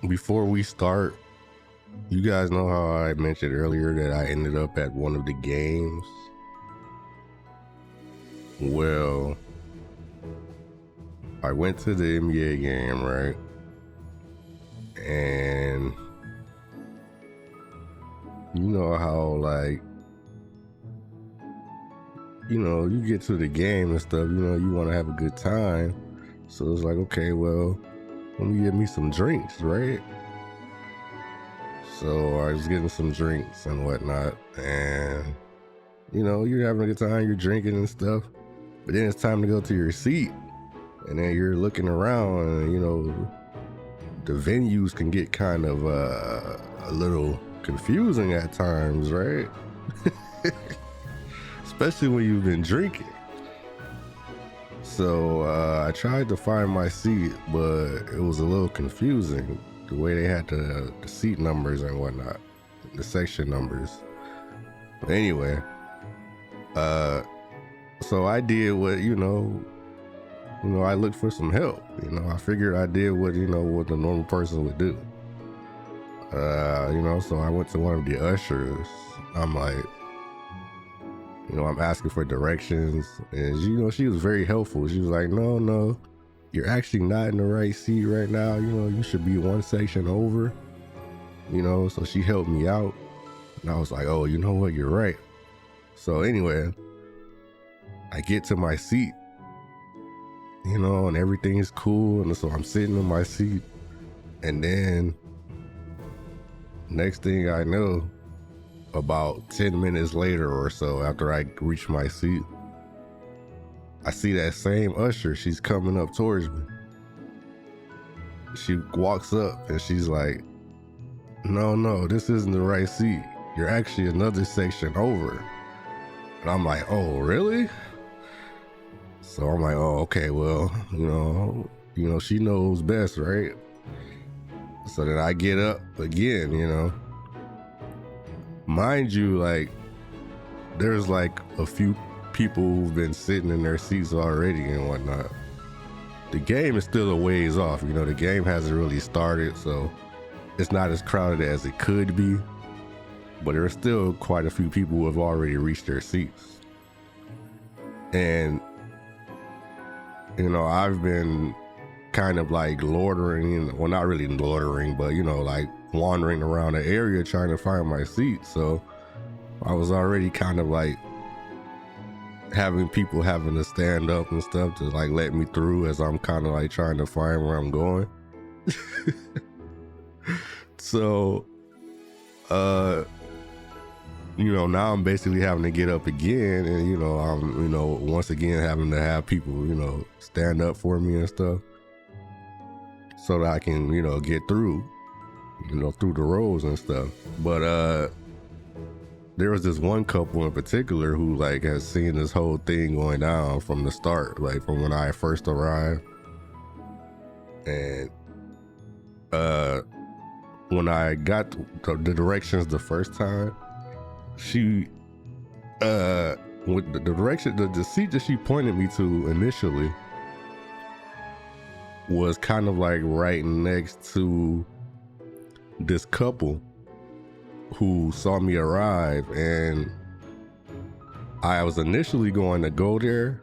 before we start, you guys know how I mentioned earlier that I ended up at one of the games? Well, I went to the NBA game, right? And you know how, like, you get to the game and stuff, you want to have a good time. So it's like, okay, well, let me get me some drinks, right? So I was getting some drinks and whatnot, and you're having a good time, you're drinking and stuff, but then it's time to go to your seat, and then you're looking around, and the venues can get kind of a little confusing at times, right? Especially when you've been drinking. So I tried to find my seat, but it was a little confusing the way they had the seat numbers and whatnot, the section numbers. But anyway, so I did what I looked for some help. I figured I did what what the normal person would do. So I went to one of the ushers. I'm like, I'm asking for directions, and she was very helpful. She was like, no, you're actually not in the right seat right now. You should be one section over. So she helped me out, and I was like, oh, you know what, you're right. So anyway, I get to my seat, and everything is cool, and so I'm sitting in my seat, and then next thing I know, about 10 minutes later or so, after I reach my seat, I see that same usher. She's coming up towards me. She walks up and she's like, no, this isn't the right seat. You're actually another section over. And I'm like, oh, really? So I'm like, oh, okay, well, she knows best, right? So then I get up again, mind you, like, there's like a few people who've been sitting in their seats already and whatnot. The game is still a ways off. The game hasn't really started, so it's not as crowded as it could be, but there are still quite a few people who have already reached their seats. And I've been kind of like loitering, well, not really loitering, but like wandering around the area trying to find my seat. So I was already kind of like having people having to stand up and stuff to like let me through as I'm kind of like trying to find where I'm going. So now I'm basically having to get up again, and I'm once again having to have people stand up for me and stuff so that I can get through through the rows and stuff. But there was this one couple in particular who like has seen this whole thing going down from the start, like from when I first arrived. And when I got the directions the first time, she with the direction, the seat that she pointed me to initially was kind of like right next to this couple who saw me arrive, and I was initially going to go there,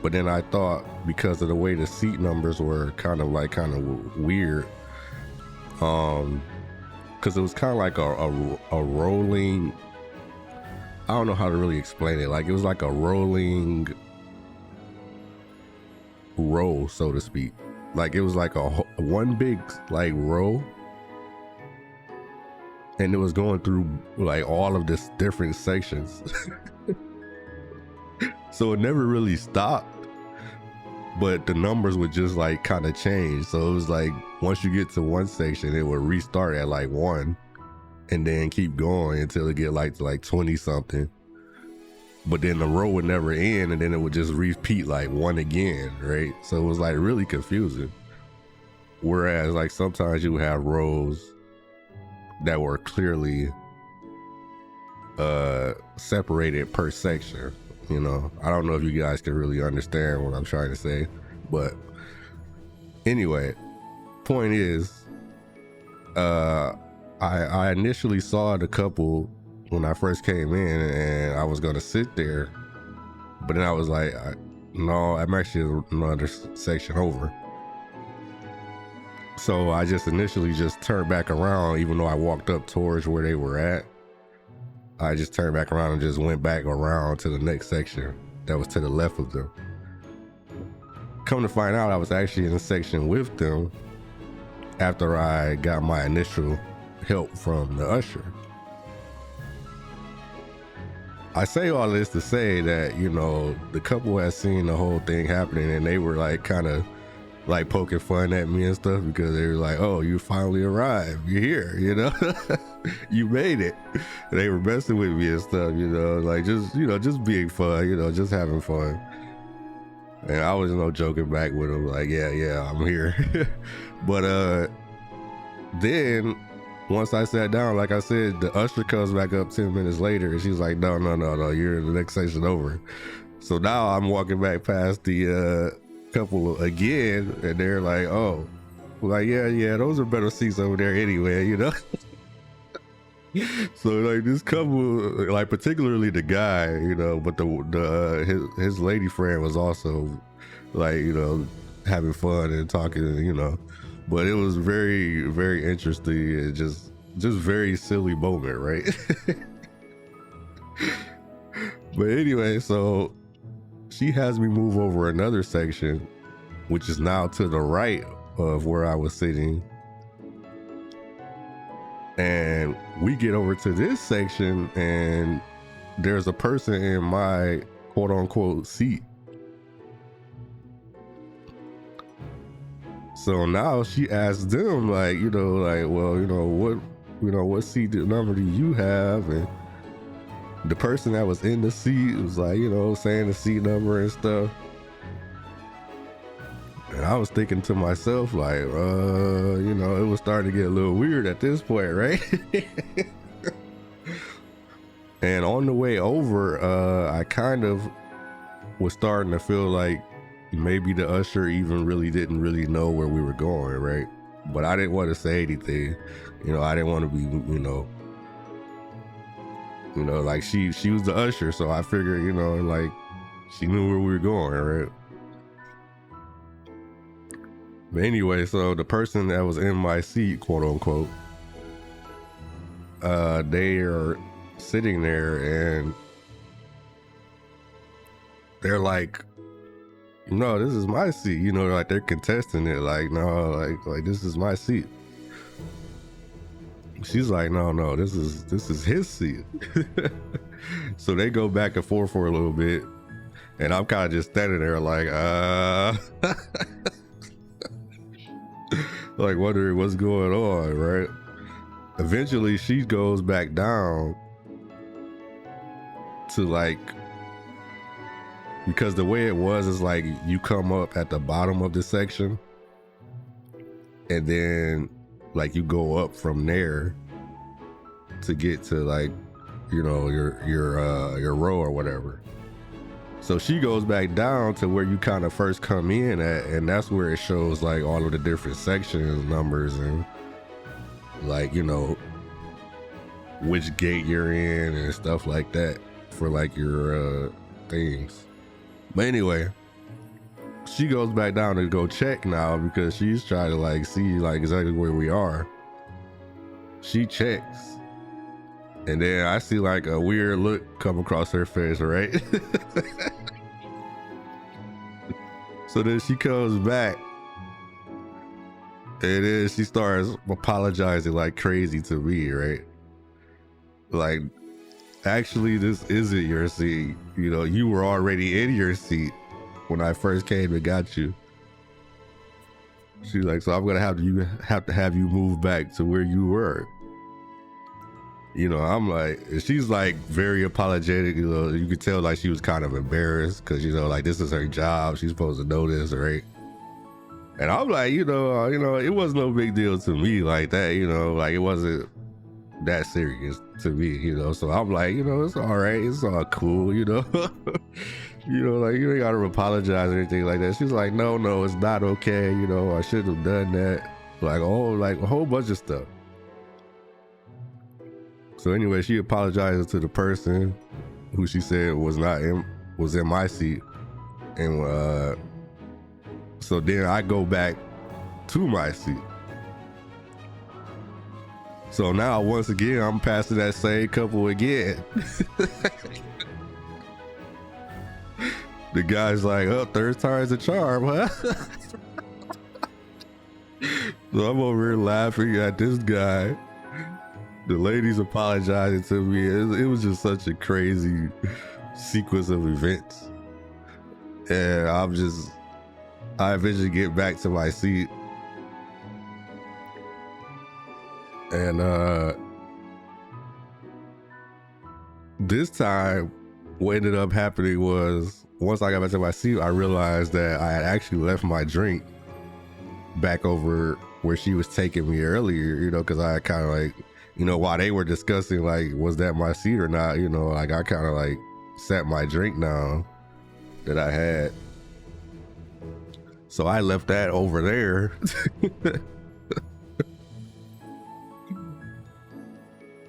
but then I thought, because of the way the seat numbers were kind of weird, because it was kind of like a rolling, I don't know how to really explain it, like it was like a rolling row, so to speak. Like it was like one big like row, and it was going through like all of this different sections. So it never really stopped, but the numbers would just like kind of change. So it was like once you get to one section, it would restart at like 1 and then keep going until it get like to like 20 something. But then the row would never end, and then it would just repeat like 1 again, right? So it was like really confusing. Whereas like sometimes you would have rows that were clearly separated per section. I don't know if you guys can really understand what I'm trying to say, but anyway, point is, I initially saw the couple when I first came in, and I was gonna sit there, but then I was like, no, I'm actually another section over. So I just initially just turned back around, even though I walked up towards where they were at. I just turned back around and just went back around to the next section that was to the left of them. Come to find out, I was actually in a section with them after I got my initial help from the usher. I say all this to say that, you know, the couple had seen the whole thing happening, and they were like kind of like poking fun at me and stuff, because they were like, oh, you finally arrived, you're here, you know. You made it. They were messing with me and stuff, you know, like just, you know, just being fun, you know, just having fun. And I was, you know, joking back with them like, yeah, I'm here. But then once I sat down, like I said, the usher comes back up 10 minutes later, and she's like, no, you're in the next section over. So now I'm walking back past the couple again, and they're like, oh, like, yeah, those are better seats over there anyway, you know. So like this couple, like particularly the guy, you know, but his lady friend was also like, you know, having fun and talking, you know. But it was very, very interesting and just very silly moment, right? But anyway, so she has me move over another section, which is now to the right of where I was sitting. And we get over to this section, and there's a person in my quote unquote seat. So now she asked them, like, you know, like, well, what seat number do you have? And the person that was in the seat was like, you know, saying the seat number and stuff. And I was thinking to myself, like, you know, it was starting to get a little weird at this point, right? And on the way over, I kind of was starting to feel like maybe the usher didn't really know where we were going, right? But I didn't want to say anything, you know. I didn't want to be, you know, like she was the usher, so I figured, you know, like she knew where we were going, right? But anyway, so the person that was in my seat, quote unquote, they are sitting there and they're like, no, this is my seat, you know, like they're contesting it, like, no, like this is my seat. She's like, no, this is his seat. So they go back and forth for a little bit, and I'm kind of just standing there like, like wondering what's going on, right? Eventually she goes back down to, like, because the way it was is like you come up at the bottom of the section and then like you go up from there to get to, like, you know, your row or whatever. So she goes back down to where you kind of first come in at, and that's where it shows like all of the different sections numbers and, like, you know, which gate you're in and stuff like that for like your things. But anyway, she goes back down to go check now because she's trying to like see like exactly where we are. She checks, and then I see like a weird look come across her face, right? So then she comes back, and then she starts apologizing like crazy to me, right? Like, actually, this isn't your seat. You know, you were already in your seat when I first came and got you. She's like, so I'm gonna have to have you move back to where you were. You know, I'm like, she's like very apologetic. You know, you could tell like she was kind of embarrassed because, you know, like this is her job. She's supposed to know this, right? And I'm like, you know, it was no big deal to me like that. You know, like it wasn't that serious to me. You know, so I'm like, you know, it's all right. It's all cool. You know, you know, like you ain't gotta apologize or anything like that. She's like, no, it's not okay. You know, I shouldn't have done that. Like, oh, like a whole bunch of stuff. So anyway, she apologizes to the person who she said was in my seat, and so then I go back to my seat. So now once again I'm passing that same couple again. The guy's like, "Oh, third time's a charm, huh?" So I'm over here laughing at this guy. The lady's apologizing to me. It was just such a crazy sequence of events. And I eventually get back to my seat. And this time, what ended up happening was, once I got back to my seat, I realized that I had actually left my drink back over where she was taking me earlier, you know, because I kind of like, you know, while they were discussing like, was that my seat or not, you know, like I kind of like set my drink down that I had. So I left that over there.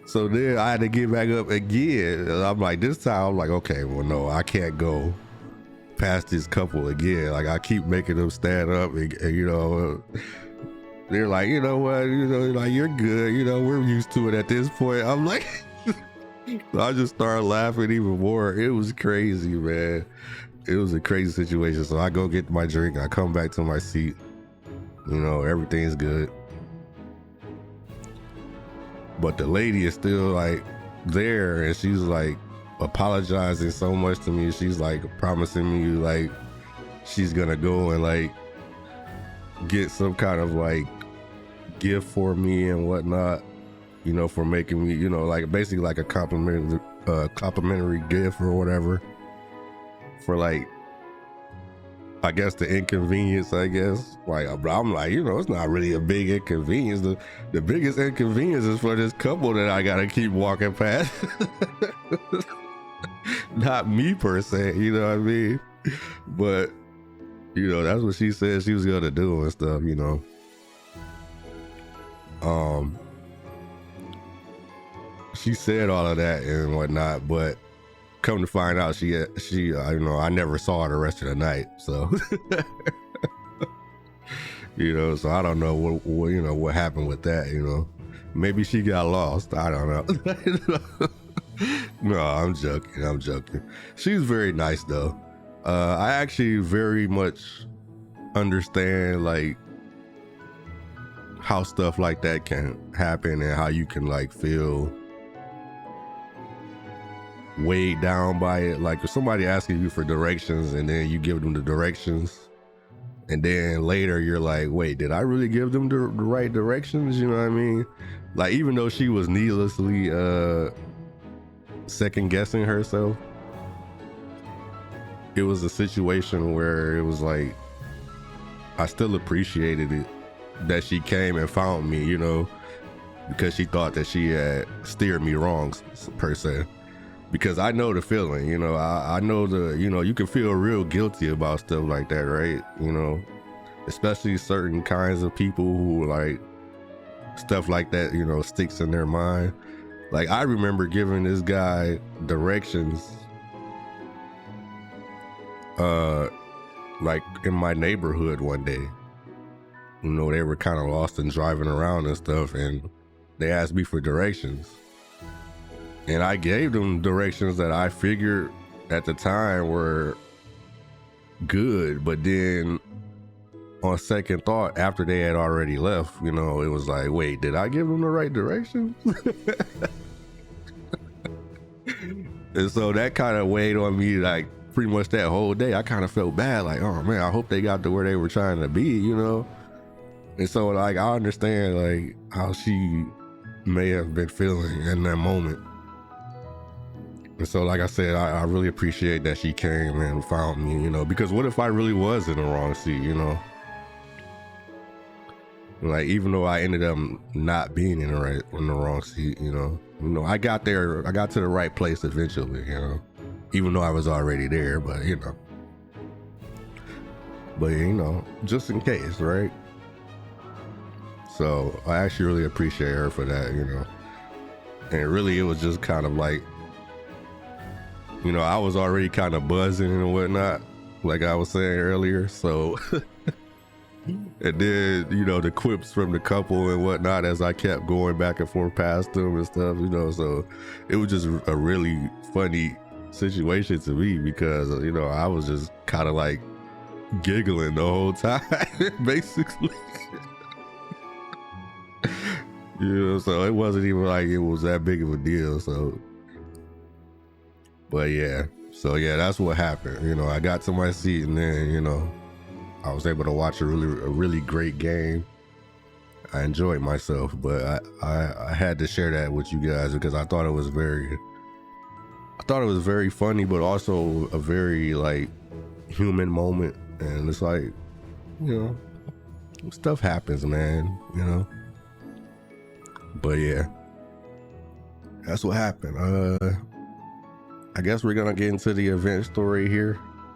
So then I had to get back up again. And I'm like, this time I'm like, okay, well, no, I can't go past this couple again. Like I keep making them stand up and you know, they're like, you know what, you know, like you're good, you know, we're used to it at this point. I'm like, so I just started laughing even more. It was crazy, man. It was a crazy situation. So I go get my drink, I come back to my seat, you know, everything's good. But the lady is still like there, and she's like apologizing so much to me. She's like promising me like she's gonna go and like get some kind of like gift for me and whatnot, you know, for making me, you know, like basically like a complimentary gift or whatever for like, I guess the inconvenience, I guess. Like I'm like, you know, it's not really a big inconvenience. The biggest inconvenience is for this couple that I gotta keep walking past. Not me per se, you know what I mean? But you know, that's what she said she was gonna do and stuff, you know. She said all of that and whatnot, but come to find out, she you know, I never saw her the rest of the night, so you know, so I don't know what you know what happened with that, you know. Maybe she got lost, I don't know. No, I'm joking. She's very nice though. I actually very much understand like how stuff like that can happen and how you can like feel weighed down by it. Like if somebody asking you for directions and then you give them the directions and then later you're like, wait, did I really give them the right directions? You know what I mean? Like even though she was needlessly second guessing herself, it was a situation where it was like I still appreciated it that she came and found me, you know, because she thought that she had steered me wrong per se. Because I know the feeling, you know, I know you know, you can feel real guilty about stuff like that, right? You know, especially certain kinds of people who like stuff like that, you know, sticks in their mind. Like I remember giving this guy directions, like in my neighborhood one day. You know, they were kind of lost and driving around and stuff, and they asked me for directions. And I gave them directions that I figured at the time were good, but then on second thought, after they had already left, you know, it was like, wait, did I give them the right directions? And so that kind of weighed on me, like pretty much that whole day. I kind of felt bad, like, oh man, I hope they got to where they were trying to be, you know? And so like, I understand like how she may have been feeling in that moment. And so, like I said, I really appreciate that she came and found me, you know, because what if I really was in the wrong seat, you know? Like, even though I ended up not being in the wrong seat, you know, I got to the right place eventually, you know, even though I was already there, but you know, just in case, right? So I actually really appreciate her for that, you know. And really, it was just kind of like, you know, I was already kind of buzzing and whatnot, like I was saying earlier. So, and then, you know, the quips from the couple and whatnot as I kept going back and forth past them and stuff, you know. So it was just a really funny situation to me because, you know, I was just kind of like giggling the whole time, basically. You know, so it wasn't even like it was that big of a deal. So, but yeah, so yeah, that's what happened. You know, I got to my seat, and then, you know, I was able to watch a really great game. I enjoyed myself, but I had to share that with you guys because I thought it was very funny, but also a very like human moment. And it's like, you know, stuff happens, man, you know. But yeah, that's what happened. I guess we're gonna get into the event story here.